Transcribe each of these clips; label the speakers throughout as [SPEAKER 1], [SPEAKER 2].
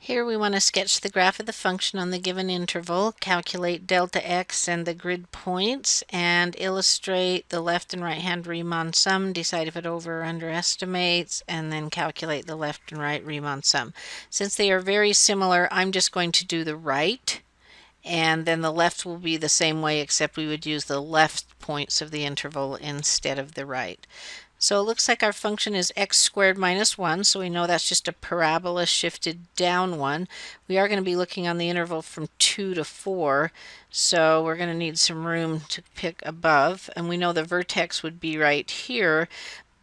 [SPEAKER 1] Here we want to sketch the graph of the function on the given interval, calculate delta x and the grid points, and illustrate the left and right hand Riemann sum, decide if it over or underestimates, and then calculate the left and right Riemann sum. Since they are very similar, I'm just going to do the right, and then the left will be the same way, except we would use the left points of the interval instead of the right. So it looks like our function is x squared minus 1, so we know that's just a parabola shifted down 1. We are going to be looking on the interval from 2 to 4, so we're going to need some room to pick above, and we know the vertex would be right here,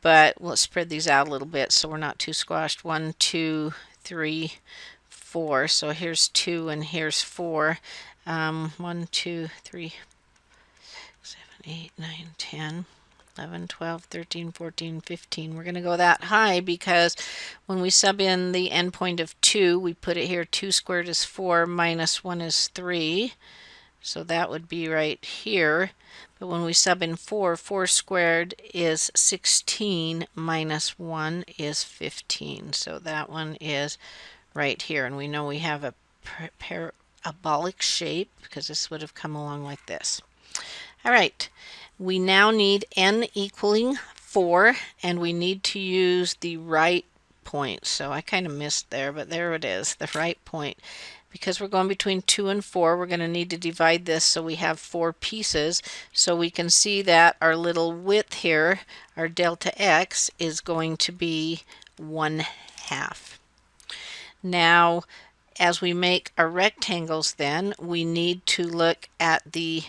[SPEAKER 1] but let's spread these out a little bit so we're not too squashed. 1, 2, 3, 4. So here's 2 and here's 4. 1, 2, 3, 7, 8, 9, 10. 11, 12, 13, 14, 15. We're going to go that high because when we sub in the endpoint of 2, we put it here. 2 squared is 4 minus 1 is 3. So that would be right here. But when we sub in 4, 4 squared is 16 minus 1 is 15. So that one is right here. And we know we have a parabolic shape because this would have come along like this. All right. We now need n equaling 4, and we need to use the right point. So I kind of missed there, but there it is, the right point. Because we're going between 2 and 4, we're going to need to divide this so we have 4 pieces. So we can see that our little width here, our delta x, is going to be 1/2. Now, as we make our rectangles then, we need to look at the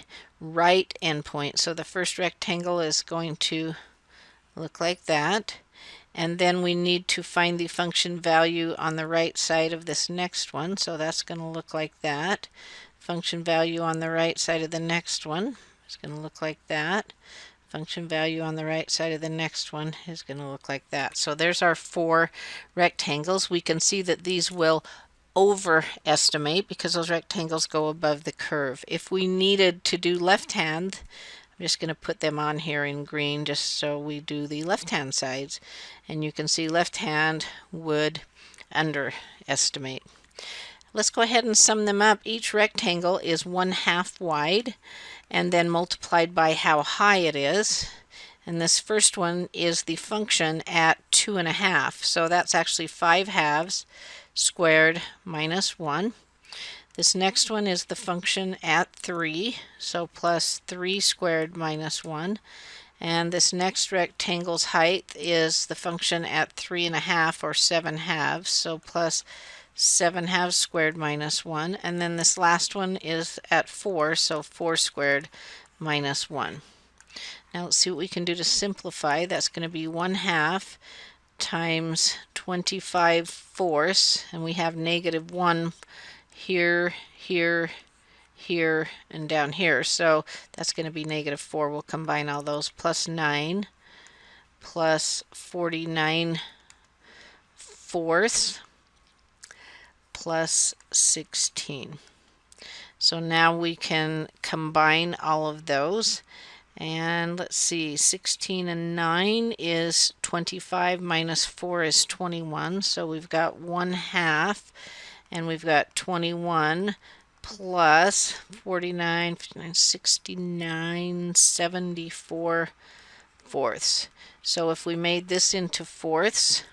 [SPEAKER 1] right endpoint. So the first rectangle is going to look like that. And then we need to find the function value on the right side of this next one. So that's going to look like that. Function value on the right side of the next one is going to look like that. Function value on the right side of the next one is going to look like that. So there's our 4 rectangles. We can see that these will overestimate because those rectangles go above the curve. If we needed to do left hand, I'm just going to put them on here in green just so we do the left hand sides, and you can see left hand would underestimate. Let's go ahead and sum them up. Each rectangle is 1/2 wide and then multiplied by how high it is. And this first one is the function at 2.5. So that's actually 5/2 squared minus 1. This next one is the function at 3. So plus 3 squared minus 1. And this next rectangle's height is the function at 3.5 or 7/2. So plus 7/2 squared minus 1. And then this last one is at 4. So 4 squared minus 1. Now let's see what we can do to simplify. That's going to be 1/2 times 25/4, and we have -1 here, here, here, and down here. So that's going to be -4. We'll combine all those. Plus 9 plus 49/4 plus 16. So now we can combine all of those. And let's see, 16 and 9 is 25 minus 4 is 21. So we've got 1/2, and we've got 21 plus 49, 59, 69, 74/4. So if we made this into fourths,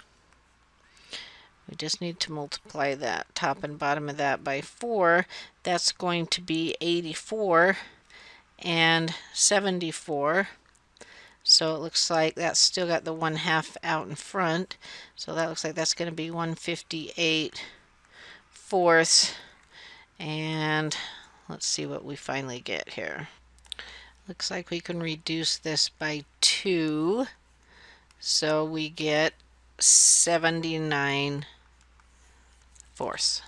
[SPEAKER 1] we just need to multiply that top and bottom of that by 4. That's going to be 84 and 74. So it looks like that's still got the 1/2 out in front. So that looks like that's going to be 158/4. And let's see what we finally get here. Looks like we can reduce this by 2. So we get 79/4.